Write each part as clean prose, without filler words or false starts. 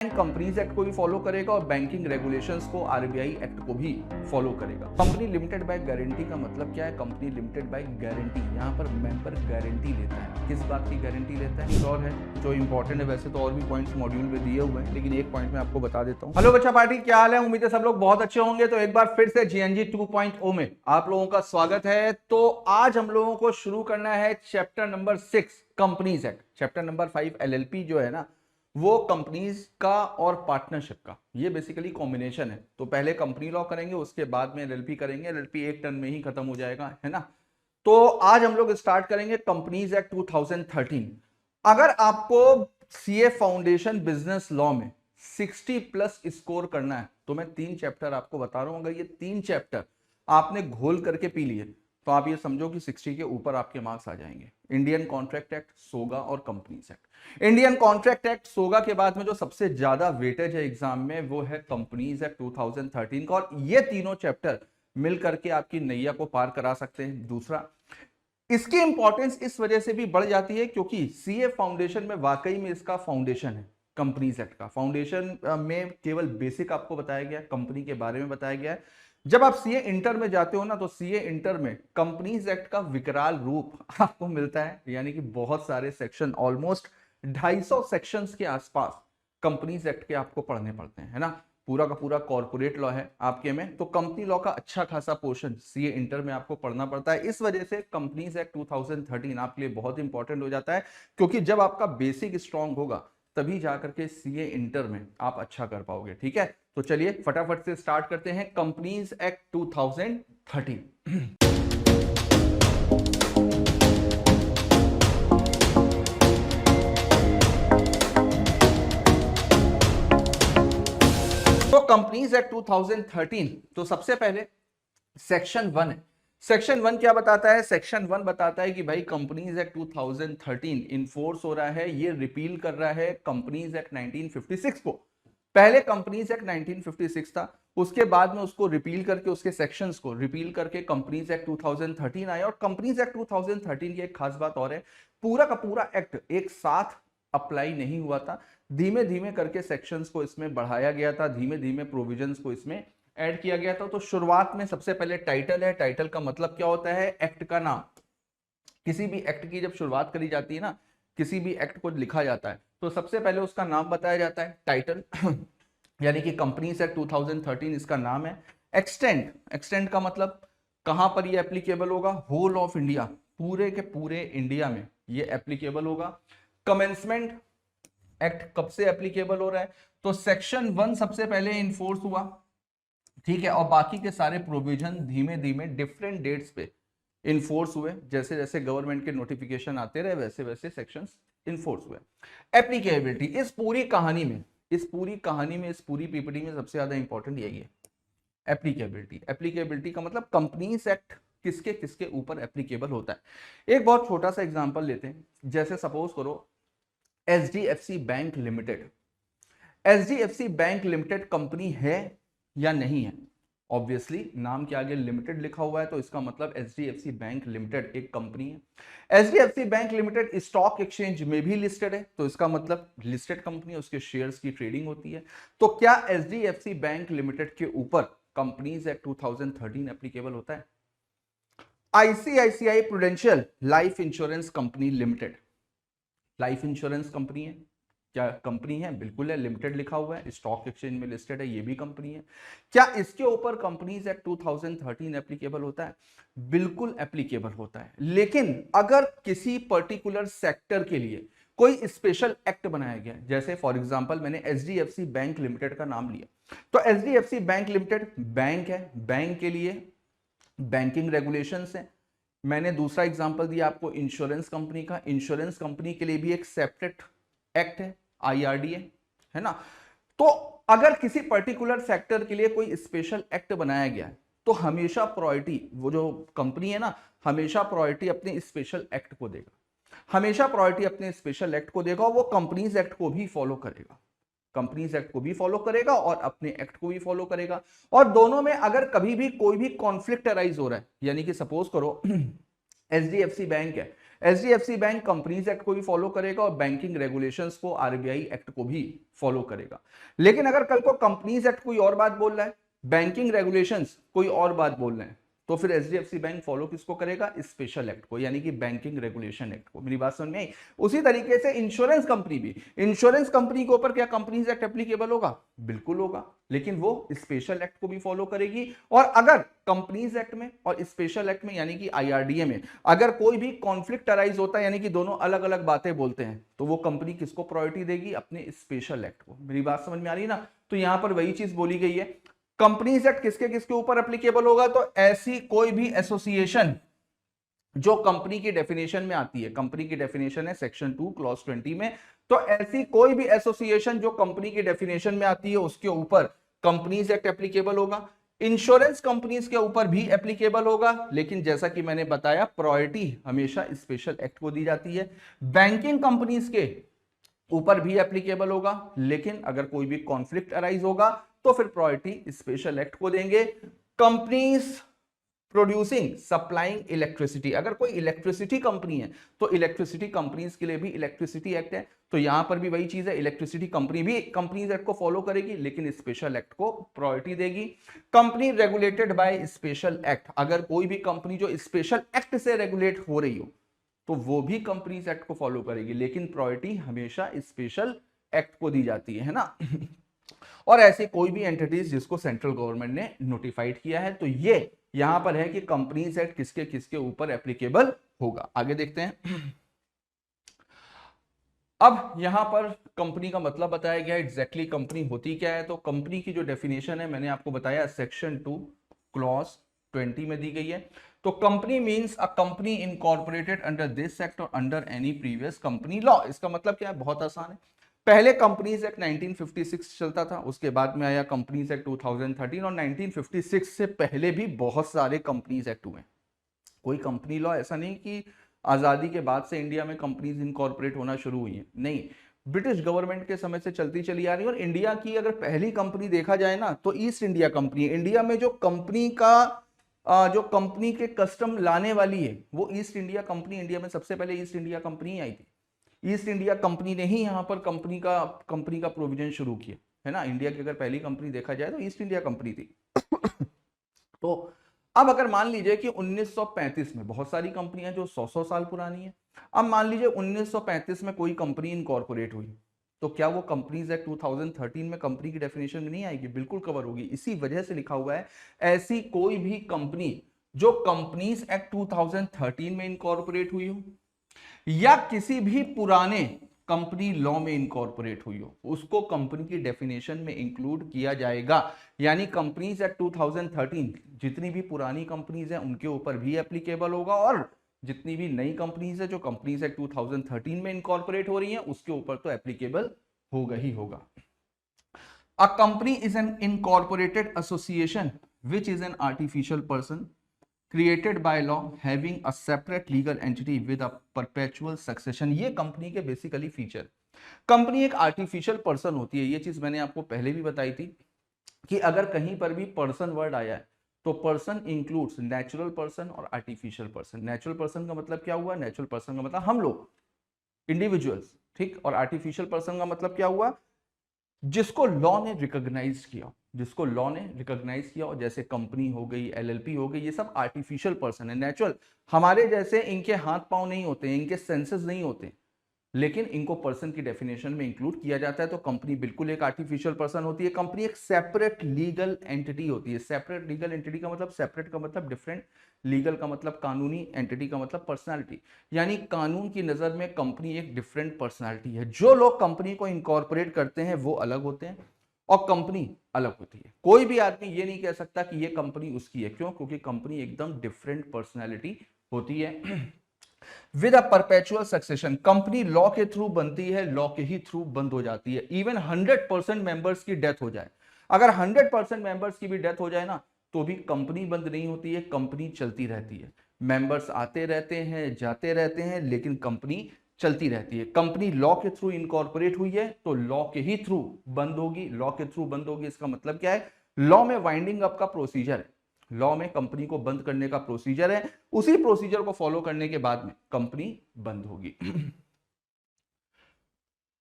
Companies act को भी follow करेगा और बैंकिंग रेगुलेशंस को आरबीआई एक्ट को भी फॉलो करेगा। कंपनी लिमिटेड बाय गारंटी का मतलब क्या है? कंपनी लिमिटेड बाय गारंटी, यहाँ पर मेंबर गारंटी लेता है। किस बात की गारंटी लेता है? और है जो इंपॉर्टेंट है, वैसे तो और भी पॉइंट्स मॉड्यूल में दिए हुए हैं, लेकिन एक पॉइंट में आपको बता देता हूँ। हेलो बच्चा पार्टी, क्या हाल है? उम्मीद है सब लोग बहुत अच्छे होंगे। तो एक बार फिर से जीएनजी 2.0 में आप लोगों का स्वागत है। तो आज हम लोगों को शुरू करना है chapter number 6 companies act. Chapter number 5 LLP जो है ना, वो कंपनीज का और पार्टनरशिप का, ये बेसिकली कॉम्बिनेशन है। तो पहले कंपनी लॉ करेंगे, उसके बाद में एलएलपी करेंगे। एलएलपी एक टर्म में ही खत्म हो जाएगा, है ना। तो आज हम लोग स्टार्ट करेंगे कंपनीज एक्ट 2013। अगर आपको सीए फाउंडेशन बिजनेस लॉ में 60+ स्कोर करना है, तो मैं 3 चैप्टर आपको बता रहा हूं। अगर ये 3 चैप्टर आपने घोल करके पी लिए तो आप ये समझो कि 60 के ऊपर आपके मार्क्स आ जाएंगे। इंडियन कॉन्ट्रैक्ट एक्ट, सोगा और companies act. Indian contract act, सोगा के बाद में जो सबसे ज्यादा वेटेज है एग्जाम में, वो है कंपनीज एक्ट 2013 का। और ये तीनों चैप्टर मिल करके आपकी नैया को पार करा सकते हैं। दूसरा, इसकी इंपॉर्टेंस इस वजह से भी बढ़ जाती है क्योंकि सीए फाउंडेशन में वाकई में इसका फाउंडेशन है। कंपनीज एक्ट का फाउंडेशन में केवल बेसिक आपको बताया गया, कंपनी के बारे में बताया गया है। जब आप सीए इंटर में जाते हो ना, तो सीए इंटर में कंपनीज एक्ट का विकराल रूप आपको मिलता है, यानी कि बहुत सारे सेक्शन, ऑलमोस्ट 250 सेक्शंस के आसपास कंपनीज एक्ट के आपको पढ़ने पड़ते हैं, है ना। पूरा का पूरा कॉर्पोरेट लॉ है आपके में, तो कंपनी लॉ का अच्छा खासा पोर्शन सीए इंटर में आपको पढ़ना पड़ता है। इस वजह से कंपनीज एक्ट 2013 आपके लिए बहुत इंपॉर्टेंट हो जाता है, क्योंकि जब आपका बेसिक स्ट्रांग होगा तभी जाकर के सीए इंटर में आप अच्छा कर पाओगे। ठीक है, तो चलिए फटाफट से स्टार्ट करते हैं कंपनीज एक्ट 2013। तो कंपनीज एक्ट 2013, तो सबसे पहले सेक्शन 1 है। सेक्शन 1 क्या बताता है? सेक्शन 1 बताता है कि भाई कंपनीज एक्ट 2013 इन्फोर्स हो रहा है, ये रिपील कर रहा है कंपनीज एक्ट 1956 को। पहले कंपनीज एक्ट 1956 था, उसके बाद में उसको रिपील करके, उसके सेक्शंस को रिपील करके कंपनीज एक्ट 2013 आया। और कंपनीज एक्ट 2013 की एक खास बात और है, पूरा का पूरा एक्ट एक साथ अप्लाई नहीं हुआ था। धीमे धीमे करके सेक्शंस को इसमें बढ़ाया गया था, धीमे धीमे प्रोविजंस को इसमें ऐड किया गया था। तो शुरुआत में सबसे पहले टाइटल है। टाइटल का मतलब क्या होता है? एक्ट का नाम। किसी भी एक्ट की जब शुरुआत करी जाती है ना, किसी भी एक्ट को लिखा जाता है, तो सबसे पहले उसका नाम बताया जाता है, टाइटल यानी कि कंपनीज एक्ट 2013 इसका नाम है। एक्सटेंड, एक्सटेंड का मतलब कहां पर ये एप्लीकेबल होगा? होल ऑफ इंडिया, पूरे के पूरे इंडिया में ये एप्लीकेबल होगा। कमेंसमेंट, एक्ट कब से एप्लीकेबल हो रहा है? तो सेक्शन 1 सबसे पहले इन्फोर्स हुआ, ठीक है, और बाकी के सारे प्रोविजन धीमे धीमे डिफरेंट डेट्स पे इन्फोर्स हुए। जैसे जैसे गवर्नमेंट के नोटिफिकेशन आते रहे, वैसे वैसे सेक्शंस इन्फोर्स हुए। एप्लीकेबिलिटी, इस पूरी कहानी में, इस पूरी कहानी में, इस पूरी पीपीटी में सबसे ज्यादा इंपॉर्टेंट यही है, एप्लीकेबिलिटी। एप्लीकेबिलिटी का मतलब कंपनीज एक्ट किसके किसके ऊपर एप्लीकेबल होता है। एक बहुत छोटा सा एग्जांपल लेते हैं, जैसे सपोज करो HDFC bank limited. HDFC bank limited company है या नहीं है? ऑब्वियसली नाम के आगे लिमिटेड लिखा हुआ है, तो इसका मतलब एचडीएफसी बैंक लिमिटेड एक कंपनी है। HDFC bank limited stock exchange में भी लिस्टेड है, तो इसका मतलब लिस्टेड कंपनी है, उसके शेयर्स की ट्रेडिंग होती है। तो क्या एचडीएफसी बैंक लिमिटेड के ऊपर कंपनीज एक्ट 2013 एप्लीकेबल होता है? ICICI prudential life insurance company limited, life insurance company है, क्या कंपनी है? बिल्कुल है, लिमिटेड लिखा हुआ है, स्टॉक एक्सचेंज में लिस्टेड है, ये भी कंपनी है। क्या इसके ऊपर कंपनीज एक्ट 2013 एप्लीकेबल होता है? बिल्कुल एप्लीकेबल होता है। लेकिन अगर किसी पर्टिकुलर सेक्टर के लिए कोई स्पेशल एक्ट बनाया गया, जैसे फॉर एग्जांपल मैंने एचडीएफसी बैंक लिमिटेड का नाम लिया, तो एचडीएफसी बैंक लिमिटेड बैंक है, बैंक के लिए बैंकिंग रेगुलेशंस है। मैंने दूसरा एग्जांपल दिया आपको इंश्योरेंस कंपनी का, इंश्योरेंस कंपनी के लिए भी एक सेपरेट एक्ट है, आईआरडीए, है ना। तो अगर किसी पर्टिकुलर सेक्टर के लिए कोई स्पेशल एक्ट बनाया गया है, तो हमेशा प्रायोरिटी, वो जो कंपनी है ना, हमेशा प्रायोरिटी अपने स्पेशल एक्ट को देगा, हमेशा प्रायोरिटी अपने स्पेशल एक्ट को देगा, और वो कंपनीज एक्ट को भी फॉलो करेगा, कंपनीज एक्ट को भी फॉलो करेगा और अपने एक्ट को भी फॉलो करेगा। और दोनों में अगर कभी भी कोई भी कॉन्फ्लिक्ट अराइज हो रहा है, यानी कि सपोज करो एचडीएफसी बैंक है, एचडीएफसी बैंक कंपनीज एक्ट को भी फॉलो करेगा और बैंकिंग रेगुलेशंस को, आरबीआई एक्ट को भी फॉलो करेगा। लेकिन अगर कल को कंपनीज एक्ट कोई और बात बोल रहा है, बैंकिंग रेगुलेशंस कोई और बात बोल रहे हैं, तो फिर एचडीएफसी बैंक फॉलो किसको करेगा? स्पेशल एक्ट को, यानी कि बैंकिंग रेगुलेशन एक्ट को। मेरी बात समझ में आई? उसी तरीके से इंश्योरेंस कंपनी भी, इंश्योरेंस कंपनी के ऊपर क्या कंपनीज एक्ट एप्लीकेबल होगा? बिल्कुल होगा, लेकिन वो स्पेशल एक्ट को भी फॉलो करेगी। और अगर कंपनीज एक्ट में और स्पेशल एक्ट में, यानी कि आईआरडीए में, अगर कोई भी कॉन्फ्लिक्ट अराइज होता है, यानी कि दोनों अलग अलग बातें बोलते हैं, तो वो कंपनी किसको प्रायोरिटी देगी? अपने स्पेशल एक्ट को। मेरी बात समझ में आ रही है ना? तो यहां पर वही चीज बोली गई है, कंपनीज एक्ट किसके किसके ऊपर एप्लीकेबल होगा? तो ऐसी कोई भी एसोसिएशन जो कंपनी की डेफिनेशन में आती है, कंपनी की डेफिनेशन है सेक्शन 2 क्लॉज 20 में, तो ऐसी कोई भी एसोसिएशन जो कंपनी की डेफिनेशन में आती है उसके ऊपर कंपनीज एक्ट एप्लीकेबल होगा। इंश्योरेंस कंपनीज के ऊपर भी एप्लीकेबल होगा, लेकिन जैसा कि मैंने बताया प्रायोरिटी हमेशा स्पेशल एक्ट को दी जाती है। बैंकिंग कंपनीज के ऊपर भी एप्लीकेबल होगा, लेकिन अगर कोई भी कॉन्फ्लिक्ट अराइज होगा तो फिर प्रायोरिटी स्पेशल एक्ट को देंगे। कंपनीज प्रोड्यूसिंग सप्लाइंग इलेक्ट्रिसिटी, अगर कोई इलेक्ट्रिसिटी कंपनी है तो इलेक्ट्रिसिटी कंपनीज के लिए भी इलेक्ट्रिसिटी एक्ट है, तो यहां पर भी वही चीज है, इलेक्ट्रिसिटी कंपनी भी कंपनीज एक्ट को फॉलो करेगी, लेकिन स्पेशल एक्ट को प्रायोरिटी देगी। Company regulated by special act, अगर कोई भी कंपनी जो स्पेशल एक्ट से रेगुलेट हो रही हो तो वो भी कंपनीज एक्ट को फॉलो करेगी, लेकिन प्रायोरिटी हमेशा स्पेशल एक्ट को दी जाती है ना। और ऐसे कोई भी एंटिटीज जिसको सेंट्रल गवर्नमेंट ने नोटिफाइड किया है, तो ये यहां पर है कि कंपनीज एक्ट किसके किसके ऊपर एप्लीकेबल होगा। आगे देखते हैं। अब यहां पर कंपनी का मतलब बताया गया, एग्जैक्टली कंपनी होती क्या है। तो कंपनी की जो डेफिनेशन है मैंने आपको बताया सेक्शन 2 क्लॉज 20 में दी गई है। तो company means a company incorporated under this act और under any previous company law. इसका मतलब क्या है? बहुत आसान है। पहले कंपनीज एक्ट 1956 चलता था, उसके बाद में आया कंपनीज एक्ट 2013, और 1956 से पहले भी बहुत सारे कंपनीज एक्ट हुए। कोई कंपनी लॉ ऐसा नहीं कि आजादी के बाद से इंडिया में कंपनीज इनकॉर्पोरेट होना शुरू हुई है, नहीं, ब्रिटिश गवर्नमेंट के समय से चलती चली आ रही है। और इंडिया की अगर पहली कंपनी देखा जाए ना तो ईस्ट इंडिया कंपनी है। इंडिया में जो कंपनी का जो कंपनी के कस्टम लाने वाली है वो ईस्ट इंडिया कंपनी, इंडिया में सबसे पहले ईस्ट इंडिया कंपनी आई थी। ईस्ट इंडिया कंपनी ने ही यहाँ पर कंपनी का प्रोविजन शुरू किया है ना। इंडिया की अगर पहली कंपनी देखा जाए तो ईस्ट इंडिया कंपनी थी। तो अब अगर मान लीजिए कि 1935 में, बहुत सारी कंपनियां जो 100 साल पुरानी है, अब मान लीजिए 1935 में कोई कंपनी इनकॉर्पोरेट हुई, तो क्या वो कंपनीज एक्ट 2013 में कंपनी की डेफिनेशन में नहीं आएगी? बिल्कुल कवर होगी। इसी वजह से लिखा हुआ है ऐसी कोई भी कंपनी जो कंपनीज एक्ट 2013 में इनकॉर्पोरेट हुई हो या किसी भी पुराने कंपनी लॉ में इनकॉर्पोरेट हुई हो, उसको कंपनी की डेफिनेशन में इंक्लूड किया जाएगा। यानी कंपनीज एक्ट 2013 जितनी भी पुरानी कंपनीज हैं उनके ऊपर भी एप्लीकेबल होगा, और जितनी भी नई कंपनीज है जो कंपनीज एक्ट 2013 में इनकॉर्पोरेट हो रही हैं उसके ऊपर तो एप्लीकेबल होगा ही होगा। A company is an incorporated association which is an artificial person created by law having a separate legal entity with a perpetual succession। ये कंपनी के बेसिकली फीचर। कंपनी एक आर्टिफिशियल पर्सन होती है, ये चीज मैंने आपको पहले भी बताई थी कि अगर कहीं पर भी पर्सन वर्ड आया है तो पर्सन इंक्लूड्स नेचुरल पर्सन और आर्टिफिशियल पर्सन। नेचुरल पर्सन का मतलब क्या हुआ? नेचुरल पर्सन का मतलब हम लोग इंडिविजुअल्स, ठीक। और आर्टिफिशियल पर्सन का मतलब क्या हुआ? जिसको लॉ ने रिकॉग्नाइज किया, जिसको लॉ ने रिकॉग्नाइज किया, और जैसे कंपनी हो गई, एलएलपी हो गई, ये सब आर्टिफिशियल पर्सन है। नेचुरल हमारे जैसे इनके हाथ पांव नहीं होते, इनके सेंसेस नहीं होते, लेकिन इनको पर्सन की डेफिनेशन में इंक्लूड किया जाता है। तो कंपनी बिल्कुल एक आर्टिफिशियल पर्सन होती है। कंपनी एक सेपरेट लीगल एंटिटी होती है। सेपरेट लीगल एंटिटी का मतलब, सेपरेट का मतलब डिफरेंट, लीगल का मतलब कानूनी, एंटिटी का मतलब पर्सनालिटी। यानी कानून की नजर में कंपनी एक डिफरेंट पर्सनालिटी है। जो लोग कंपनी को इनकॉर्पोरेट करते हैं वो अलग होते हैं और कंपनी अलग होती है। कोई भी आदमी ये नहीं कह सकता कि ये कंपनी उसकी है। क्यों? क्योंकि कंपनी एकदम डिफरेंट पर्सनालिटी होती है। With a perpetual succession, company law के थ्रू बनती है, लॉ के ही थ्रू बंद हो जाती है। इवन 100% मेंबर्स की डेथ हो जाए, अगर 100% मेंबर्स की भी डेथ हो जाए ना तो भी कंपनी बंद नहीं होती है, कंपनी चलती रहती है। मेंबर्स आते रहते हैं, जाते रहते हैं, लेकिन कंपनी चलती रहती है। कंपनी लॉ के थ्रू इनकॉर्पोरेट हुई है तो लॉ के ही थ्रू बंद होगी। लॉ के थ्रू बंद होगी इसका मतलब क्या है? लॉ में वाइंडिंग अप का प्रोसीजर है। लॉ में कंपनी को बंद करने का प्रोसीजर है, उसी प्रोसीजर को फॉलो करने के बाद में कंपनी बंद होगी।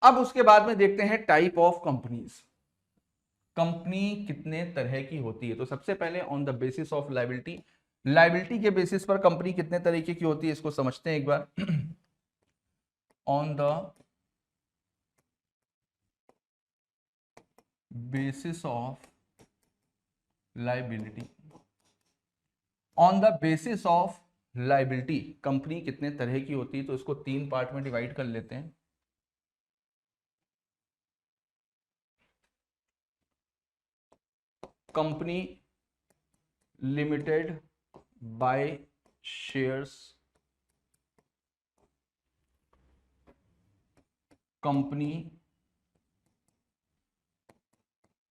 अब उसके बाद में देखते हैं टाइप ऑफ कंपनीज। कंपनी कितने तरह की होती है? तो सबसे पहले on the basis of liability, liability के बेसिस पर कंपनी कितने तरीके की होती है इसको समझते हैं एक बार। On the basis of liability, on the basis of liability company कितने तरह की होती है? तो इसको 3 पार्ट में डिवाइड कर लेते हैं। Company limited by shares, company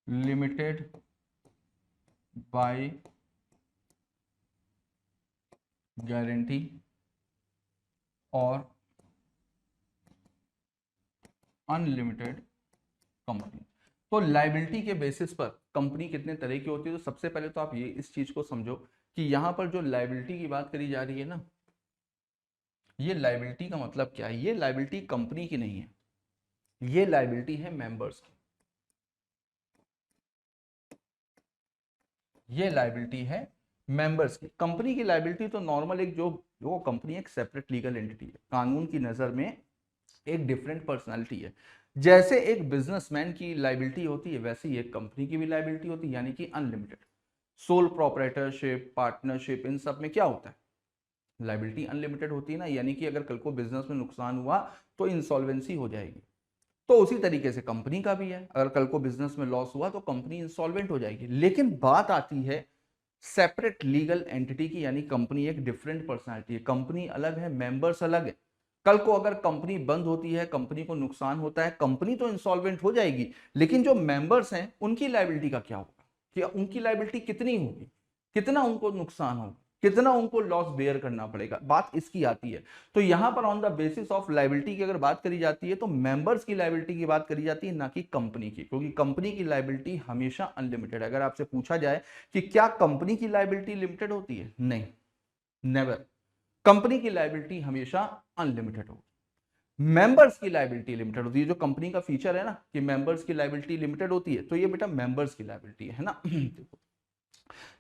limited by guarantee और अनलिमिटेड कंपनी। तो लायबिलिटी के बेसिस पर कंपनी कितने तरह की होती है? तो सबसे पहले तो आप ये इस चीज को समझो कि यहां पर जो लायबिलिटी की बात करी जा रही है ना, ये लायबिलिटी का मतलब क्या है? ये लायबिलिटी कंपनी की नहीं है, ये लायबिलिटी है मेंबर्स की। ये लायबिलिटी है मेंबर्स की। कंपनी की लायबिलिटी तो नॉर्मल एक जो कंपनी एक सेपरेट लीगल एंटिटी है, कानून की नजर में एक डिफरेंट पर्सनालिटी है। जैसे एक बिजनेसमैन की लायबिलिटी होती है, वैसे ही एक कंपनी की भी लायबिलिटी होती है, यानी कि अनलिमिटेड। सोल प्रोप्राइटरशिप, पार्टनरशिप, इन सब में क्या होता है? लायबिलिटी अनलिमिटेड होती है ना, यानी कि अगर कल को बिजनेस में नुकसान हुआ तो इंसॉल्वेंसी हो जाएगी। तो उसी तरीके से कंपनी का भी है, अगर कल को बिजनेस में लॉस हुआ तो कंपनी इंसॉल्वेंट हो जाएगी। लेकिन बात आती है सेपरेट लीगल एंटिटी की, यानी कंपनी एक डिफरेंट पर्सनालिटी है, कंपनी अलग है, मेंबर्स अलग है। कल को अगर कंपनी बंद होती है, कंपनी को नुकसान होता है, कंपनी तो इंसॉल्वेंट हो जाएगी, लेकिन जो मेंबर्स हैं उनकी लायबिलिटी का क्या होगा? कि उनकी लायबिलिटी कितनी होगी, कितना उनको नुकसान होगा, कितना उनको लॉस बेयर करना पड़ेगा, बात इसकी आती है। तो यहां पर on the basis of liability की अगर बात करी जाती है तो मेंबर्स की लायबिलिटी की बात करी जाती है, ना कि कंपनी की, क्योंकि कंपनी की लायबिलिटी हमेशा अनलिमिटेड है। अगर आपसे पूछा जाए कि क्या कंपनी की लायबिलिटी लिमिटेड होती है? नहीं, नेवर। कंपनी की लायबिलिटी हमेशा अनलिमिटेड होगी। मेंबर्स की लायबिलिटी लिमिटेड होती है। जो कंपनी का फीचर है ना कि मेंबर्स की लायबिलिटी लिमिटेड होती है, तो ये बेटा मेंबर्स की लायबिलिटी है ना।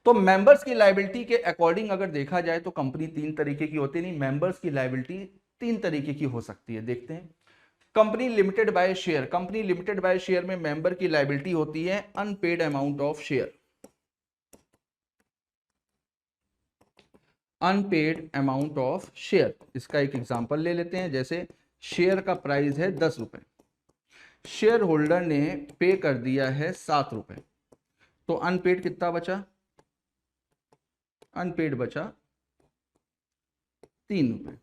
तो मेंबर्स की लायबिलिटी के अकॉर्डिंग अगर देखा जाए तो कंपनी 3 तरीके की होती है, नहीं, मेंबर्स की लायबिलिटी 3 तरीके की हो सकती है। देखते हैं। Company limited by share, company limited by share में मेंबर की लायबिलिटी होती है unpaid amount of share, unpaid amount of share. इसका एक एग्जांपल ले लेते हैं। जैसे शेयर का प्राइस है 10 रुपए, शेयर होल्डर ने पे कर दिया है 7 रुपए, तो अनपेड कितना बचा? अनपेड बचा 3 रुपए।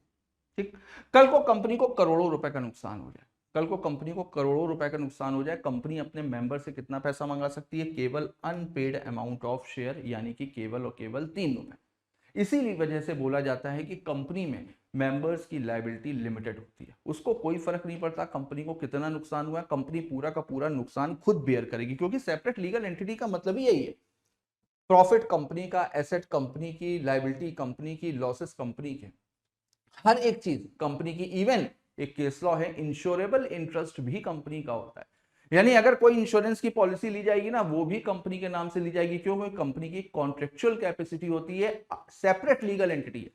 ठीक। कल को कंपनी को करोड़ों रुपए का नुकसान हो जाए, कल को कंपनी को करोड़ों रुपए का नुकसान हो जाए, कंपनी अपने मेंबर से कितना पैसा मंगा सकती है? केवल अनपेड अमाउंट ऑफ शेयर, यानी कि केवल और केवल 3 रुपए। इसीलिए वजह से बोला जाता है कि कंपनी में मेंबर्स की लायबिलिटी लिमिटेड होती है। उसको कोई फर्क नहीं पड़ता कंपनी को कितना नुकसान हुआ है, कंपनी पूरा का पूरा नुकसान खुद बेयर करेगी, क्योंकि सेपरेट लीगल एंटिटी का मतलब ही यही है। प्रॉफिट कंपनी का, एसेट कंपनी की, लायबिलिटी कंपनी की, लॉसेस कंपनी के, हर एक चीज कंपनी की। इवन एक केस लॉ है, इंश्योरेबल इंटरेस्ट भी कंपनी का होता है। यानी अगर कोई इंश्योरेंस की पॉलिसी ली जाएगी ना, वो भी कंपनी के नाम से ली जाएगी। क्योंकि कंपनी की कॉन्ट्रेक्चुअल कैपेसिटी होती है, सेपरेट लीगल एंटिटी है,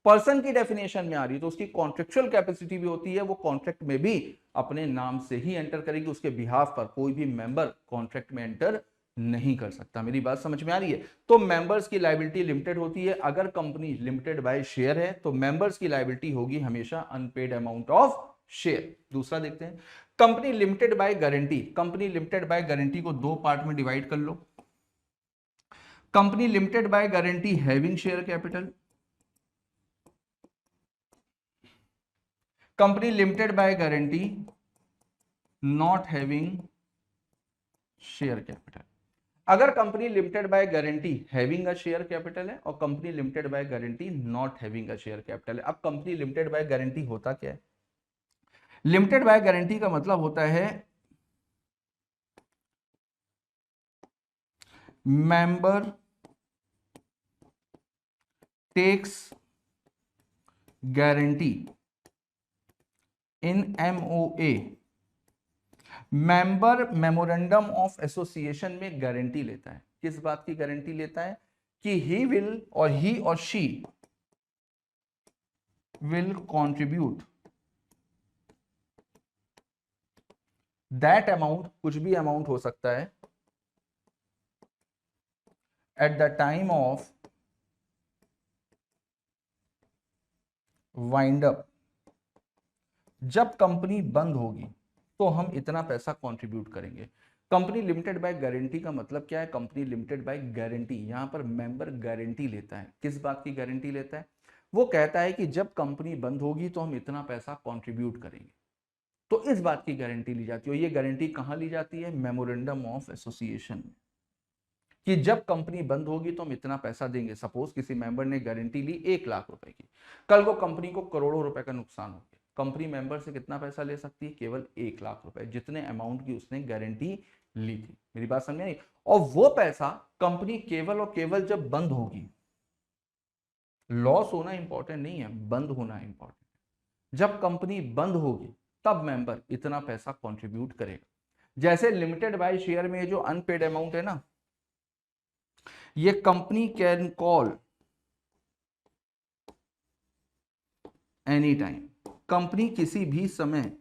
पर्सन की डेफिनेशन में आ रही है, तो उसकी कॉन्ट्रेक्चुअल कैपेसिटी भी होती है, वो कॉन्ट्रैक्ट में भी अपने नाम से ही एंटर करेगी। उसके बिहाफ पर कोई भी मेंबर कॉन्ट्रैक्ट में एंटर नहीं कर सकता। मेरी बात समझ में आ रही है? तो मेंबर्स की लायबिलिटी लिमिटेड होती है। अगर कंपनी लिमिटेड बाय शेयर है तो मेंबर्स की लायबिलिटी होगी हमेशा अनपेड अमाउंट ऑफ शेयर। दूसरा देखते हैं, company limited by guarantee. Company limited by guarantee को 2 पार्ट में डिवाइड कर लो। Company limited by guarantee having share capital, company limited by guarantee not having share capital. अगर company limited by guarantee having a share capital है और company limited by guarantee not having a share capital है। अब company limited by guarantee होता क्या है? Limited by guarantee का मतलब होता है member takes guarantee in MOA, member memorandum of association में गारंटी लेता है। किस बात की गारंटी लेता है? कि ही और she will contribute that amount, कुछ भी अमाउंट हो सकता है, eight the time of wind up, जब कंपनी बंद होगी तो हम इतना पैसा कंट्रीब्यूट करेंगे। कंपनी लिमिटेड बाय गारंटी का मतलब क्या है? कंपनी लिमिटेड बाय गारंटी, यहां पर मेंबर गारंटी लेता है। किस बात की गारंटी लेता है? वो कहता है कि जब कंपनी बंद होगी तो हम इतना पैसा कंट्रीब्यूट करेंगे, तो इस बात की गारंटी ली जाती है। ये गारंटी कहां ली जाती है? मेमोरेंडम ऑफ एसोसिएशन में, कि जब कंपनी बंद होगी तो हम इतना पैसा देंगे। सपोज किसी मेंबर ने गारंटी ली 1 लाख रुपए की, कल को कंपनी को करोड़ों रुपए का नुकसान हो गया, कंपनी मेंबर से कितना पैसा ले सकती है? केवल 1 लाख रुपए, जितने अमाउंट की उसने गारंटी ली थी। मेरी बात समझ आई? और वो पैसा कंपनी केवल और केवल जब बंद होगी, लॉस होना इंपॉर्टेंट नहीं है, बंद होना इंपॉर्टेंट है। जब कंपनी बंद होगी तब मेंबर इतना पैसा कंट्रीब्यूट करेगा। जैसे लिमिटेड बाय शेयर में जो अनपेड अमाउंट है ना, ये company can call any time, company किसी भी समय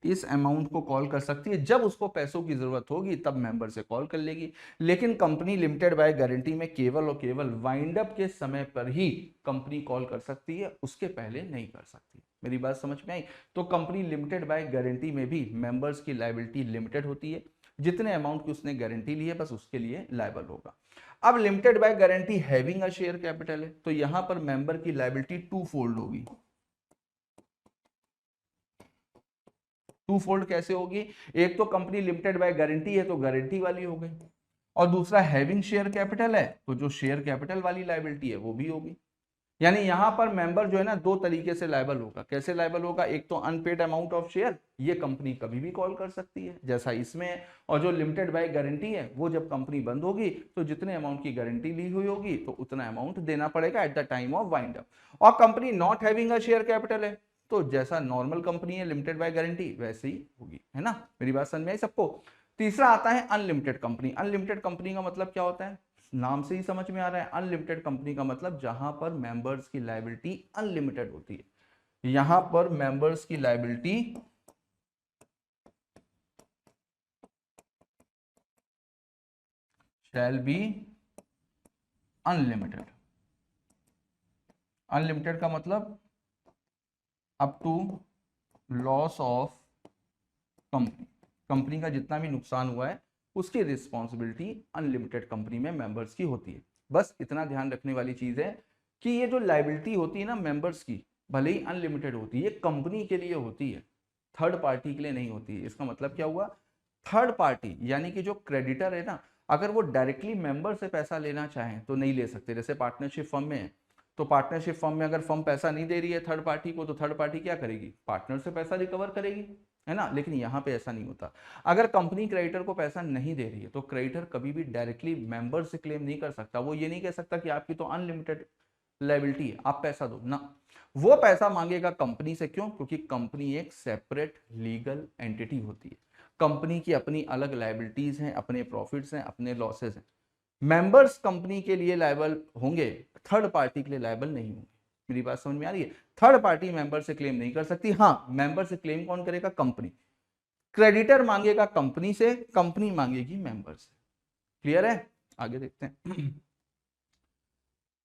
इस अमाउंट को कॉल कर सकती है। जब उसको पैसों की जरूरत होगी तब मेंबर से कॉल कर लेगी। लेकिन कंपनी लिमिटेड बाय गारंटी में केवल और केवल वाइंड अप के समय पर ही कंपनी कॉल कर सकती है, उसके पहले नहीं कर सकती। मेरी बात समझ में आई? तो कंपनी लिमिटेड बाय गारंटी में भी मेंबर्स की लायबिलिटी लिमिटेड होती है, जितने अमाउंट की उसने गारंटी ली है बस उसके लिए लायबल होगा। अब limited by guarantee having a share capital है, तो यहां पर मेंबर की लायबिलिटी टू फोल्ड होगी। टू फोल्ड कैसे होगी? एक तो कंपनी लिमिटेड बाय गारंटी है तो गारंटी वाली हो गई, और दूसरा हैविंग शेयर कैपिटल है तो जो शेयर कैपिटल वाली लायबिलिटी है वो भी होगी। यानी यहां पर मेंबर जो है ना दो तरीके से लायबल होगा। कैसे लायबल होगा? एक तो अनपेड अमाउंट ऑफ शेयर, ये कंपनी कभी भी कॉल कर सकती है जैसा इसमें है, और जो लिमिटेड बाय गारंटी है वो जब कंपनी बंद होगी तो जितने अमाउंट की गारंटी ली हुई होगी तो उतना अमाउंट देना पड़ेगा at the time of wind up. और company not having a share capital है तो जैसा नॉर्मल कंपनी है लिमिटेड बाय गारंटी वैसे ही होगी, है ना? मेरी बात समझ में आई सबको? तीसरा आता है अनलिमिटेड कंपनी। अनलिमिटेड कंपनी का मतलब क्या होता है? नाम से ही समझ में आ रहा है, अनलिमिटेड कंपनी का मतलब जहां पर मेंबर्स की लायबिलिटी अनलिमिटेड होती है। यहां पर मेंबर्स की liability shall be unlimited. Unlimited का मतलब up to loss of company, company का जितना भी नुकसान हुआ है उसकी रिस्पॉन्सिबिलिटी अनलिमिटेड कंपनी में मेंबर्स की होती है। बस इतना ध्यान रखने वाली चीज है कि ये जो लायबिलिटी होती है ना मेंबर्स की, भले ही अनलिमिटेड होती है, ये कंपनी के लिए होती है, थर्ड पार्टी के लिए नहीं होती है। इसका मतलब क्या हुआ? थर्ड पार्टी यानी कि जो क्रेडिटर है ना, अगर वो डायरेक्टली मेंबर से पैसा लेना चाहें तो नहीं ले सकते। जैसे पार्टनरशिप फर्म में है, तो पार्टनरशिप फर्म में अगर फर्म पैसा नहीं दे रही है थर्ड पार्टी को, तो थर्ड पार्टी क्या करेगी? पार्टनर से पैसा रिकवर करेगी, है ना? लेकिन यहाँ पे ऐसा नहीं होता। अगर कंपनी क्रेडिटर को पैसा नहीं दे रही है तो क्रेडिटर कभी भी डायरेक्टली मेंबर से क्लेम नहीं कर सकता। वो ये नहीं कह सकता कि आपकी तो अनलिमिटेड लायबिलिटी है, आप पैसा दो ना। वो पैसा मांगेगा कंपनी से। क्यों? क्योंकि कंपनी एक सेपरेट लीगल एंटिटी होती है। कंपनी की अपनी अलग लायबिलिटीज हैं, अपने प्रॉफिट्स हैं, अपने लॉसेस हैं। मेंबर्स कंपनी के लिए लायबल होंगे, थर्ड पार्टी के लिए लायबल नहीं होंगे। मेरी बात समझ में आ रही है? थर्ड पार्टी मेंबर से क्लेम नहीं कर सकती। हाँ, मेंबर से क्लेम कौन करेगा? कंपनी। क्रेडिटर मांगेगा कंपनी से, कंपनी मांगेगी मेंबर से। क्लियर है? आगे देखते हैं।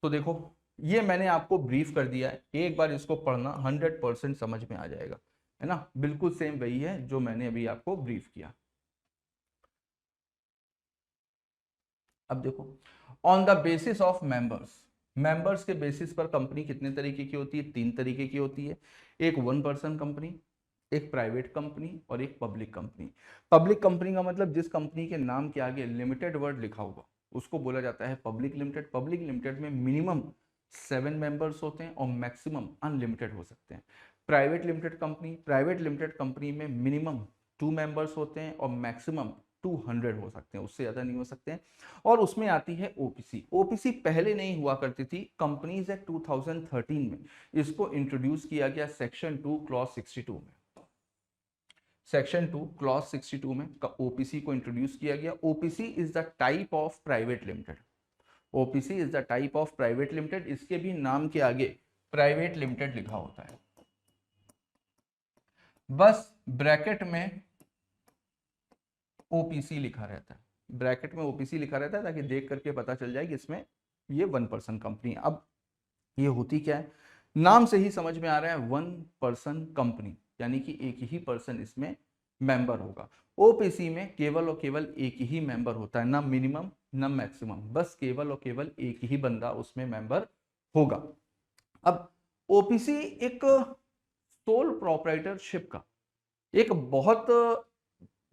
तो देखो, ये मैंने आपको ब्रीफ कर दिया है, एक बार इसको पढ़ना 100% समझ में आ जाएगा, है ना? बिल्कुल सेम वही है जो मैंने अभी आपको ब्रीफ किया। अब देखो, on the basis of members, members के बेसिस पर कंपनी कितने तरीके की होती है? 3 तरीके की होती है। एक वन पर्सन कंपनी, एक प्राइवेट कंपनी और एक पब्लिक कंपनी। पब्लिक कंपनी का मतलब जिस कंपनी के नाम के आगे लिमिटेड वर्ड लिखा होगा उसको बोला जाता है पब्लिक लिमिटेड। पब्लिक लिमिटेड में मिनिमम 7 मेंबर्स होते हैं और मैक्सिमम अनलिमिटेड हो सकते हैं। प्राइवेट लिमिटेड कंपनी में मिनिमम 2 मेंबर्स होते हैं और मैक्सिमम 200 हो सकते हैं, उससे ज्यादा नहीं हो सकते हैं। और उसमें आती है ओपीसी। ओपीसी पहले नहीं हुआ करती थी, कंपनीज एक्ट 2013 में इसको इंट्रोड्यूस किया गया सेक्शन 2 क्लॉज 62 में। सेक्शन 2 क्लॉज 62 में ओपीसी को इंट्रोड्यूस किया गया। OPC is the type of private limited. OPC is the type of private limited. इसके भी नाम के आगे प्राइवेट लिमिटेड लिखा होता है, बस ब्रैकेट में ओपीसी लिखा रहता है, ब्रैकेट में ओपीसी लिखा रहता है, ताकि देख करके पता चल जाए कि इसमें ये 1% कंपनी है। अब ये होती क्या है, नाम से ही समझ में आ रहा है 1% कंपनी, यानी कि एक ही पर्सन इसमें मेंबर होगा। ओपीसी में केवल और केवल एक ही मेंबर होता है, ना मिनिमम ना मैक्सिमम, बस केवल और केवल एक ही बंदा उसमें मेंबर होगा। अब ओपीसी एक सोल प्रोप्राइटरशिप का एक बहुत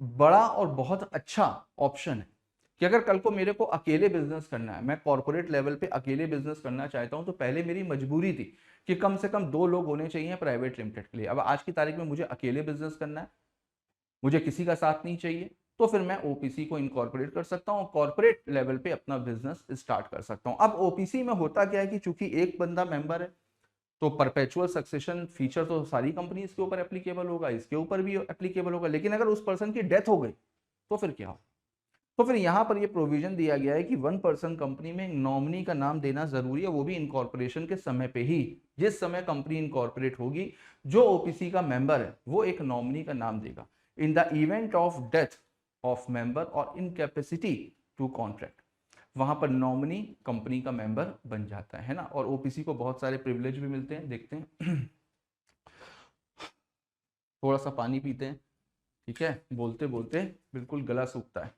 बड़ा और बहुत अच्छा ऑप्शन है कि अगर कल को मेरे को अकेले बिजनेस करना है, मैं कॉर्पोरेट लेवल पे अकेले बिजनेस करना चाहता हूं, तो पहले मेरी मजबूरी थी कि कम से कम 2 लोग होने चाहिए प्राइवेट लिमिटेड के लिए। अब आज की तारीख में मुझे अकेले बिजनेस करना है, मुझे किसी का साथ नहीं चाहिए, तो फिर मैं ओपीसी को इनकॉर्पोरेट कर सकता हूं, कॉर्पोरेट लेवल पे अपना बिजनेस स्टार्ट कर सकता हूं। अब ओपीसी में होता क्या है कि चूंकि एक बंदा मेंबर है, तो परपेचुअल सक्सेशन फीचर तो सारी कंपनीज के ऊपर एप्लीकेबल होगा, इसके ऊपर भी एप्लीकेबल होगा। लेकिन अगर उस पर्सन की डेथ हो गई तो फिर क्या हो, तो फिर यहां पर ये प्रोविजन दिया गया है कि 1% कंपनी में नॉमिनी का नाम देना जरूरी है, वो भी इनकॉर्पोरेशन के समय पे ही। जिस समय कंपनी इनकॉर्पोरेट होगी, जो ओपीसी का मेंबर है वो एक नॉमिनी का नाम देगा। In the event of death of member और इनकैपेसिटी टू कॉन्ट्रैक्ट, वहां पर नॉमिनी कंपनी का मेंबर बन जाता है ना। और ओपीसी को बहुत सारे प्रिविलेज भी मिलते हैं, देखते हैं। थोड़ा सा पानी पीते हैं, ठीक है, बोलते बोलते बिल्कुल गला सूखता है।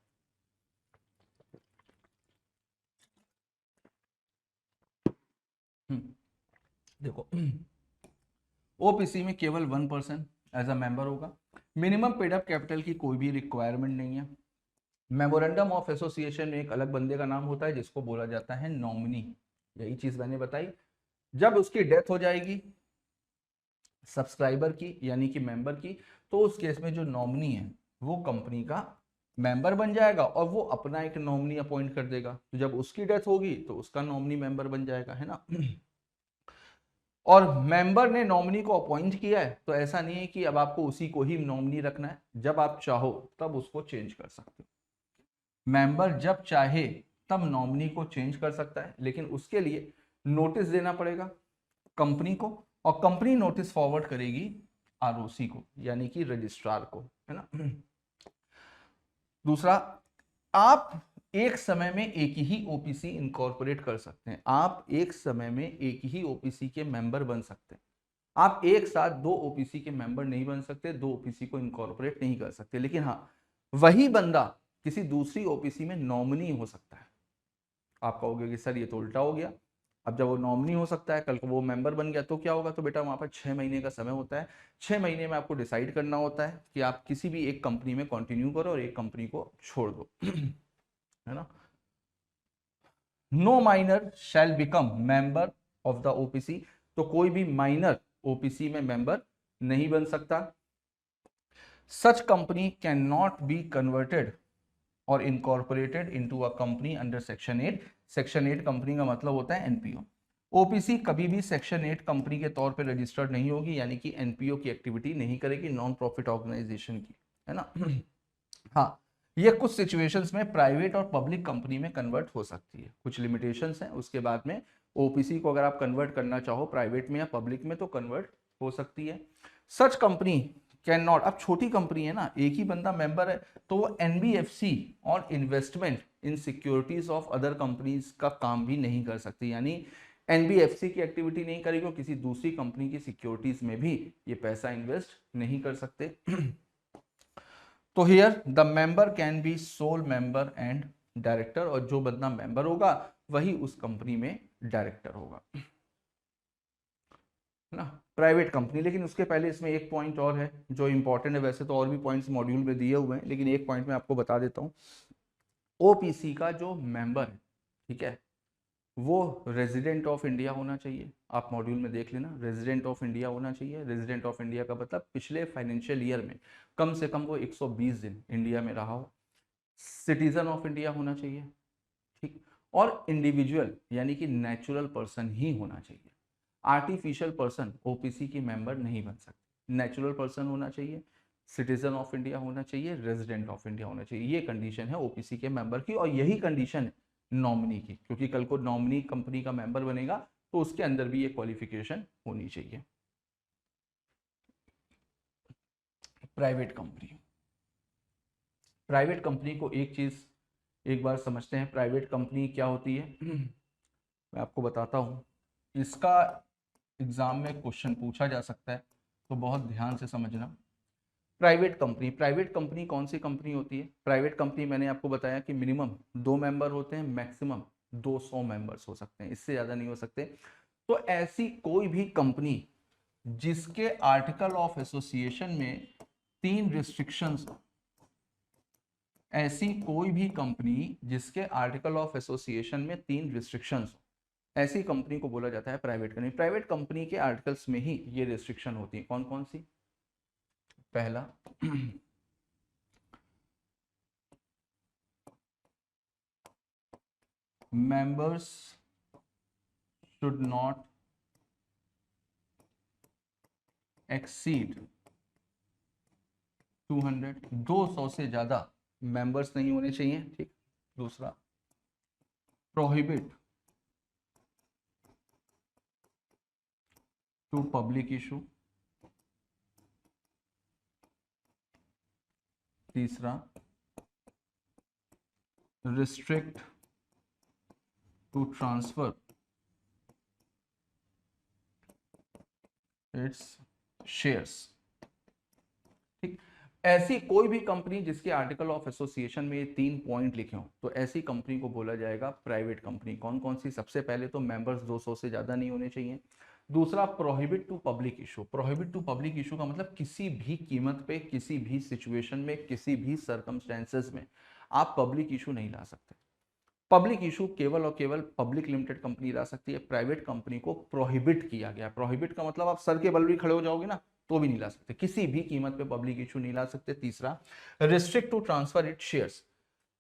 देखो, ओपीसी में केवल 1% एज अ मेंबर होगा। मिनिमम पेड अप कैपिटल की कोई भी रिक्वायरमेंट नहीं है। मेमोरेंडम ऑफ एसोसिएशन में एक अलग बंदे का नाम होता है जिसको बोला जाता है नॉमिनी। यही चीज मैंने बताई। जब उसकी डेथ हो जाएगी सब्सक्राइबर की यानी कि मेंबर की, तो उस केस में जो नॉमिनी है वो कंपनी का मेंबर बन जाएगा और वो अपना एक नॉमिनी अपॉइंट कर देगा। तो जब उसकी डेथ होगी तो उसका नॉमिनी मेंबर बन जाएगा, है ना। और मेंबर ने नॉमिनी को अपॉइंट किया है, तो ऐसा नहीं है कि अब आपको उसी को ही नॉमिनी रखना है, जब आप चाहो तब उसको चेंज कर सकते हो। मेंबर जब चाहे तब नॉमिनी को चेंज कर सकता है, लेकिन उसके लिए नोटिस देना पड़ेगा कंपनी को, और कंपनी नोटिस फॉरवर्ड करेगी आरओसी को यानी कि रजिस्ट्रार को, है ना। दूसरा, आप एक समय में एक ही ओपीसी इनकॉर्पोरेट कर सकते हैं। आप एक समय में एक ही ओपीसी के मेंबर बन सकते हैं। आप एक साथ 2 ओपीसी के मेंबर नहीं बन सकते, 2 ओपीसी को इनकॉर्पोरेट नहीं कर सकते। लेकिन हाँ, वही बंदा किसी दूसरी ओपीसी में नॉमिनी हो सकता है। आप कहोगे कि सर ये तो उल्टा हो गया। अब जब वो नॉमिनी हो सकता है, कल को वो मेंबर बन गया तो क्या होगा, तो बेटा वहां पर 6 महीने का समय होता है। 6 महीने में आपको डिसाइड करना होता है कि आप किसी भी एक कंपनी में कंटिन्यू करो और एक कंपनी को छोड़ दो। है ना। No minor shall become member of the OPC, तो कोई भी माइनर ओपीसी में मेंबर नहीं बन सकता। Such company can not be converted और incorporated into a company under section 8। Section 8 company का मतलब होता है एनपीओ। ओपीसी कभी भी सेक्शन 8 कंपनी के तौर पे रजिस्टर्ड नहीं होगी, यानी कि एनपीओ की एक्टिविटी नहीं करेगी, नॉन प्रॉफिट ऑर्गेनाइजेशन की, है ना। हाँ, ये कुछ सिचुएशंस में प्राइवेट और पब्लिक कंपनी में कन्वर्ट हो सकती है, कुछ लिमिटेशंस हैं। उसके बाद में ओपीसी को अगर आप कन्वर्ट करना चाहो प्राइवेट में या पब्लिक में तो कन्वर्ट हो सकती है। सच कंपनी कैन नॉट, अब छोटी कंपनी है ना, एक ही बंदा मेंबर है, तो वो एनबीएफसी और investment in securities of other companies का काम भी नहीं कर सकती, यानी एनबीएफसी की एक्टिविटी नहीं करेगी और किसी दूसरी कंपनी की सिक्योरिटीज में भी ये पैसा इन्वेस्ट नहीं कर सकते। तो here the member can be sole member and director, और जो बंदा मेंबर होगा वही उस कंपनी में डायरेक्टर होगा, ना, प्राइवेट कंपनी। लेकिन उसके पहले इसमें एक पॉइंट और है जो इंपॉर्टेंट है। वैसे तो और भी पॉइंट्स मॉड्यूल में दिए हुए हैं, लेकिन एक पॉइंट में आपको बता देता हूँ। ओपीसी का जो मेंबर है, ठीक है, वो रेजिडेंट ऑफ इंडिया होना चाहिए। आप मॉड्यूल में देख लेना, रेजिडेंट ऑफ इंडिया होना चाहिए। रेजिडेंट ऑफ इंडिया का मतलब पिछले फाइनेंशियल ईयर में कम से कम वो 120 दिन इंडिया में रहा हो। सिटीजन ऑफ इंडिया होना चाहिए, ठीक, और इंडिविजुअल यानी कि नेचुरल पर्सन ही होना चाहिए। आर्टिफिशियल पर्सन ओपीसी की मेंबर नहीं बन सकते। नेचुरल पर्सन होना चाहिए, सिटीजन ऑफ इंडिया होना चाहिए, रेजिडेंट ऑफ इंडिया होना चाहिए। ये कंडीशन है ओपीसी के मेंबर की, और यही कंडीशन है नॉमिनी की, क्योंकि कल को नॉमिनी कंपनी का मेंबर बनेगा तो उसके अंदर भी ये क्वालिफिकेशन होनी चाहिए। प्राइवेट कंपनी, प्राइवेट कंपनी को एक चीज एक बार समझते हैं, प्राइवेट कंपनी क्या होती है। मैं आपको बताता हूँ, इसका एग्जाम में क्वेश्चन पूछा जा सकता है, तो बहुत ध्यान से समझना। प्राइवेट कंपनी, प्राइवेट कंपनी कौन सी कंपनी होती है? प्राइवेट कंपनी मैंने आपको बताया कि मिनिमम 2 मेंबर होते हैं, मैक्सिमम 200 मेंबर्स हो सकते हैं, इससे ज्यादा नहीं हो सकते। तो ऐसी कोई भी कंपनी जिसके आर्टिकल ऑफ एसोसिएशन में 3 रिस्ट्रिक्शंस, ऐसी कोई भी कंपनी जिसके आर्टिकल ऑफ एसोसिएशन में 3 रिस्ट्रिक्शंस, ऐसी कंपनी को बोला जाता है प्राइवेट कंपनी। प्राइवेट कंपनी के आर्टिकल्स में ही ये रिस्ट्रिक्शन होती है। कौन कौन सी? पहला, मेंबर्स शुड नॉट एक्सीड 200, 200 से ज्यादा मेंबर्स नहीं होने चाहिए, ठीक। दूसरा, प्रोहिबिट टू पब्लिक इशू। तीसरा, restrict to transfer its shares, ठीक। ऐसी कोई भी कंपनी जिसके आर्टिकल ऑफ एसोसिएशन में ये 3 पॉइंट लिखे हो, तो ऐसी कंपनी को बोला जाएगा प्राइवेट कंपनी। कौन कौन सी? सबसे पहले तो मेंबर्स 200 से ज्यादा नहीं होने चाहिए। दूसरा, prohibit to public issue. Prohibit to public issue का मतलब किसी भी कीमत पे, किसी भी सिचुएशन में, किसी भी सर्कमस्टेंसेस में आप पब्लिक इशू नहीं ला सकते। पब्लिक इशू केवल और केवल पब्लिक लिमिटेड कंपनी ला सकती है। प्राइवेट कंपनी को प्रोहिबिट किया गया। प्रोहिबिट का मतलब आप सर के बल भी खड़े हो जाओगे ना तो भी नहीं ला सकते, किसी भी कीमत पे पब्लिक इशू नहीं ला सकते। तीसरा, restrict to transfer it shares.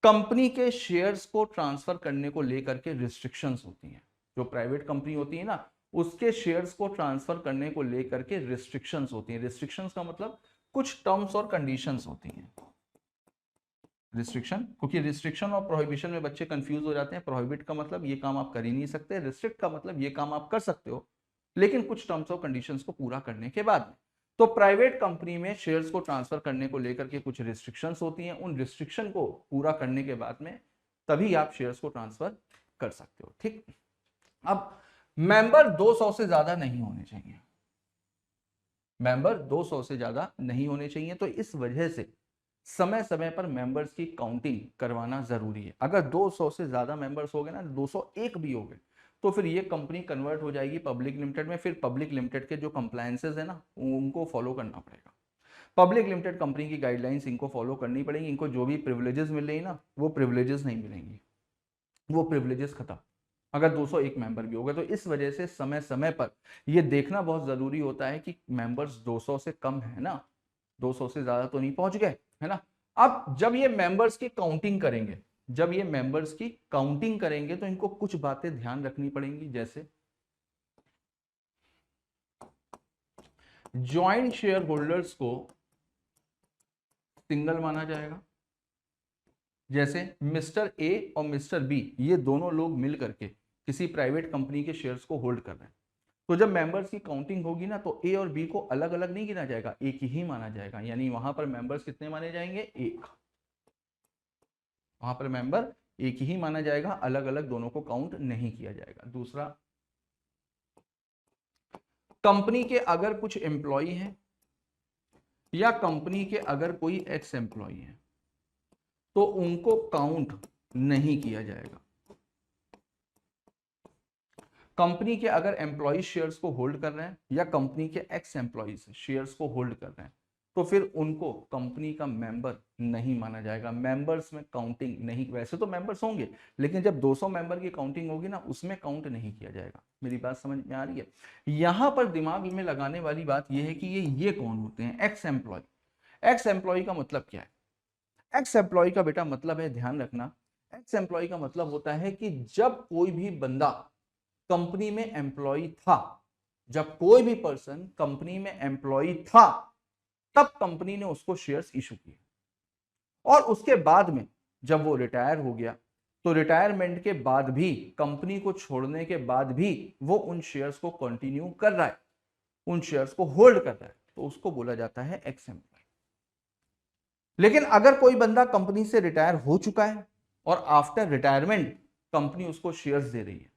Company के शेयर्स को ट्रांसफर करने को लेकर के रिस्ट्रिक्शंस होती हैं। जो प्राइवेट कंपनी होती है ना, उसके शेयर्स को ट्रांसफर करने को लेकर के रिस्ट्रिक्शंस होती हैं। रिस्ट्रिक्शंस का मतलब कुछ टर्म्स और कंडीशंस होती हैं। रिस्ट्रिक्शन, क्योंकि रिस्ट्रिक्शन और प्रोहिबिशन में बच्चे कंफ्यूज हो जाते हैं। प्रोहिबिट का मतलब ये काम आप कर ही नहीं सकते, रिस्ट्रिक्ट का मतलब ये काम आप कर सकते हो लेकिन कुछ टर्म्स और कंडीशंस को पूरा करने के बाद में। तो प्राइवेट कंपनी में शेयर्स को ट्रांसफर करने को लेकर के कुछ रिस्ट्रिक्शंस होती हैं। उन रिस्ट्रिक्शन को पूरा करने के बाद में तभी आप शेयर्स को ट्रांसफर कर सकते हो, ठीक। अब मेंबर 200 से ज्यादा नहीं होने चाहिए, मेंबर 200 से ज्यादा नहीं होने चाहिए। तो इस वजह से समय समय पर मेंबर्स की काउंटिंग करवाना जरूरी है। अगर 200 से ज्यादा मेंबर्स हो गए ना, 201 भी हो गए, तो फिर ये कंपनी कन्वर्ट हो जाएगी पब्लिक लिमिटेड में। फिर पब्लिक लिमिटेड के जो कंप्लायंसेस है ना, उनको फॉलो करना पड़ेगा। पब्लिक लिमिटेड कंपनी की गाइडलाइंस इनको फॉलो करनी पड़ेगी। इनको जो भी प्रिविलेजेस मिल रही ना, वो प्रिविलेजेस नहीं मिलेंगी, वो प्रिविलेजेस खत्म अगर 201 मेंबर भी हो गए। तो इस वजह से समय समय पर यह देखना बहुत जरूरी होता है कि मेंबर्स 200 से कम है ना, 200 से ज्यादा तो नहीं पहुंच गए, है ना। अब जब ये मेंबर्स की काउंटिंग करेंगे, जब ये मेंबर्स की काउंटिंग करेंगे तो इनको कुछ बातें ध्यान रखनी पड़ेंगी। जैसे जॉइंट शेयर होल्डर्स को सिंगल माना जाएगा। जैसे मिस्टर ए और मिस्टर बी, ये दोनों लोग मिल करके किसी प्राइवेट कंपनी के शेयर्स को होल्ड कर रहे हैं, तो जब मेंबर्स की काउंटिंग होगी ना, तो ए और बी को अलग अलग नहीं गिना जाएगा, एक ही माना जाएगा। यानी वहां पर मेंबर्स कितने माने जाएंगे? एक। वहां पर मेंबर एक ही माना जाएगा, अलग अलग दोनों को काउंट नहीं किया जाएगा। दूसरा, कंपनी के अगर कुछ एम्प्लॉय हैं या कंपनी के अगर कोई एक्स एम्प्लॉय है तो उनको काउंट नहीं किया जाएगा। कंपनी के अगर एम्प्लॉय शेयर्स को होल्ड कर रहे हैं या कंपनी के एक्स एम्प्लॉयज शेयर्स को होल्ड कर रहे हैं, तो फिर उनको कंपनी का मेंबर नहीं माना जाएगा। मेंबर्स में काउंटिंग नहीं, वैसे तो मेंबर्स होंगे लेकिन जब 200 मेंबर की काउंटिंग होगी ना, उसमें काउंट नहीं किया जाएगा। मेरी बात समझ में आ रही है? यहां पर दिमाग में लगाने वाली बात यह है कि ये कौन होते हैं? X employ. एक्स एम्प्लॉय का मतलब क्या है? एक्स एम्प्लॉय का बेटा मतलब है, ध्यान रखना, एक्स एम्प्लॉय का मतलब होता है कि जब कोई भी बंदा कंपनी में एम्प्लॉय था, जब कोई भी पर्सन कंपनी में एम्प्लॉय था, तब कंपनी ने उसको शेयर्स इशू किए, और उसके बाद में जब वो रिटायर हो गया तो रिटायरमेंट के बाद भी, कंपनी को छोड़ने के बाद भी वो उन शेयर्स को कंटिन्यू कर रहा है, उन शेयर्स को होल्ड कर रहा है, तो उसको बोला जाता है एक्स एम्प्लॉय। लेकिन अगर कोई बंदा कंपनी से रिटायर हो चुका है और आफ्टर रिटायरमेंट कंपनी उसको शेयर्स दे रही है,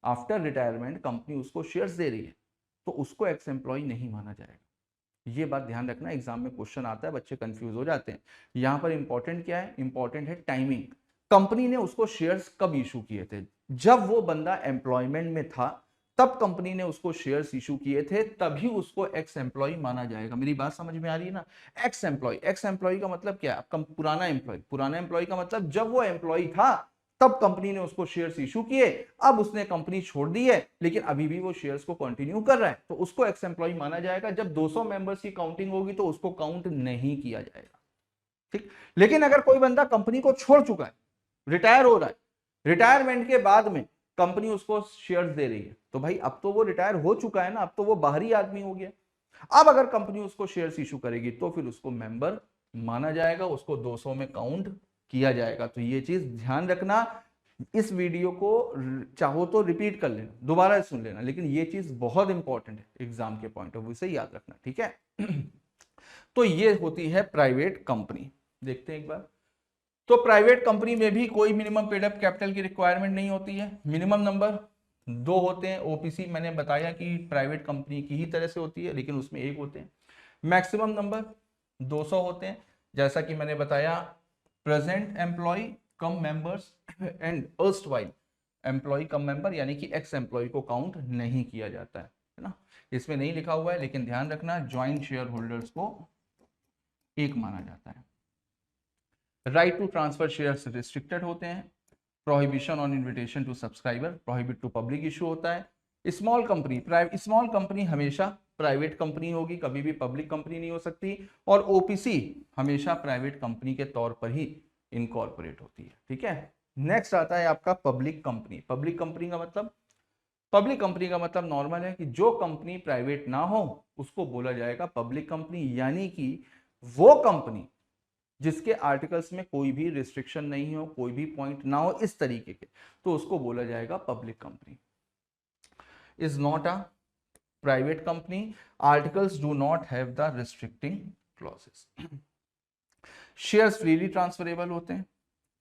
आफ्टर रिटायरमेंट कंपनी उसको शेयर्स दे रही है, तो उसको एक्स एम्प्लॉय नहीं माना जाएगा। ये बात ध्यान रखना, एग्जाम में क्वेश्चन आता है, बच्चे कंफ्यूज हो जाते हैं। यहां पर इंपॉर्टेंट क्या है? इंपॉर्टेंट है टाइमिंग। कंपनी ने उसको शेयर्स कब इशू किए थे? जब वो बंदा एम्प्लॉयमेंट में था, तब कंपनी ने उसको शेयर्स इशू किए थे, तभी उसको एक्स एम्प्लॉय माना जाएगा। मेरी बात समझ में आ रही है ना? एक्स एम्प्लॉय, एक्स एम्प्लॉय का मतलब क्या है? आपका पुराना एम्प्लॉय, पुराना एम्प्लॉय का मतलब जब वो एम्प्लॉय था तब कंपनी ने उसको शेयर्स इशू किए, अब उसने कंपनी छोड़ दी है लेकिन अभी भी वो शेयर्स को कंटिन्यू कर रहा है, तो उसको एक्स एम्प्लॉय माना जाएगा। जब 200 मेंबर्स की काउंटिंग होगी तो उसको काउंट नहीं किया जाएगा, ठीक। लेकिन अगर कोई बंदा कंपनी को छोड़ चुका है, रिटायर हो रहा है, रिटायरमेंट के बाद में कंपनी उसको शेयर्स दे रही है, तो भाई अब तो वो रिटायर हो चुका है ना, अब तो वो बाहरी आदमी हो गया। अब अगर कंपनी उसको शेयर्स इशू करेगी तो फिर उसको मेंबर माना जाएगा, उसको 200 में काउंट किया जाएगा। तो ये चीज ध्यान रखना। इस वीडियो को चाहो तो रिपीट कर लेना, दोबारा सुन लेना, लेकिन ये चीज बहुत इंपॉर्टेंट है, एग्जाम के पॉइंट ऑफ व्यू से याद रखना, ठीक है। तो ये होती है प्राइवेट कंपनी। देखते हैं एक बार। तो प्राइवेट कंपनी में भी कोई मिनिमम पेड अप कैपिटल की रिक्वायरमेंट नहीं होती है। मिनिमम नंबर 2 होते हैं। ओपीसी मैंने बताया कि प्राइवेट कंपनी की ही तरह से होती है, लेकिन उसमें 1 होते हैं। मैक्सिमम नंबर 200 होते हैं, जैसा कि मैंने बताया। Present employ cum members and erstwhile employ cum member, यानी कि एक्स एम्प्लॉय को काउंट नहीं किया जाता है ना। इसमें नहीं लिखा हुआ है, लेकिन ध्यान रखना, ज्वाइंट शेयर होल्डर्स को 1 माना जाता है। Right to transfer shares restricted होते हैं। Prohibition on invitation to subscriber, prohibit to public issue होता है। स्मॉल कंपनी, स्मॉल कंपनी हमेशा प्राइवेट कंपनी होगी, कभी भी पब्लिक कंपनी नहीं हो सकती। और ओपीसी हमेशा प्राइवेट कंपनी के तौर पर ही इनकॉर्पोरेट होती है, ठीक है। नेक्स्ट आता है आपका पब्लिक कंपनी। पब्लिक कंपनी का मतलब, पब्लिक कंपनी का मतलब नॉर्मल है कि जो कंपनी प्राइवेट ना हो उसको बोला जाएगा पब्लिक कंपनी, यानी कि वो कंपनी जिसके आर्टिकल्स में कोई भी रिस्ट्रिक्शन नहीं हो, कोई भी पॉइंट ना हो इस तरीके के, तो उसको बोला जाएगा public company. Is not a private company, articles do not have the restricting clauses. Shares freely transferable होते हैं,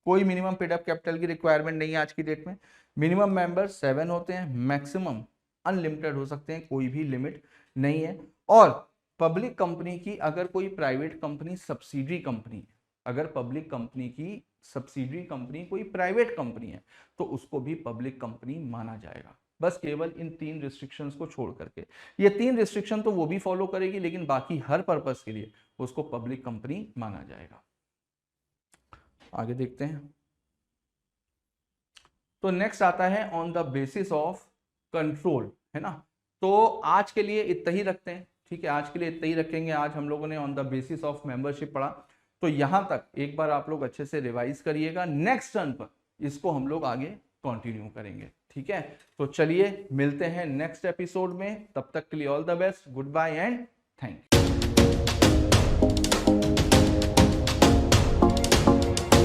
कोई मिनिमम पेड अप कैपिटल की रिक्वायरमेंट नहीं है आज की डेट में। मिनिमम मेंबर्स 7 होते हैं, मैक्सिमम अनलिमिटेड हो सकते हैं, कोई भी लिमिट नहीं है। और पब्लिक कंपनी की अगर कोई प्राइवेट कंपनी सब्सिडरी कंपनी है, अगर पब्लिक कंपनी की सब्सिडरी कंपनी कोई प्राइवेट कंपनी है, तो उसको भी पब्लिक कंपनी माना जाएगा। बस केवल इन 3 रिस्ट्रिक्शंस को छोड़ करके, ये 3 रिस्ट्रिक्शन तो वो भी फॉलो करेगी, लेकिन बाकी हर पर्पस के लिए उसको पब्लिक कंपनी माना जाएगा। आगे देखते हैं। तो नेक्स्ट आता है on the basis of control, है ना। तो आज के लिए इतना ही रखते हैं, ठीक है, आज के लिए इतना ही रखेंगे। आज हम लोगों ने on the basis of membership पढ़ा, तो यहां तक एक बार आप लोग अच्छे से रिवाइज करिएगा। नेक्स्ट टर्न पर इसको हम लोग आगे कंटिन्यू करेंगे, ठीक है। तो चलिए मिलते हैं नेक्स्ट एपिसोड में, तब तक के लिए all the best, good bye and thank you.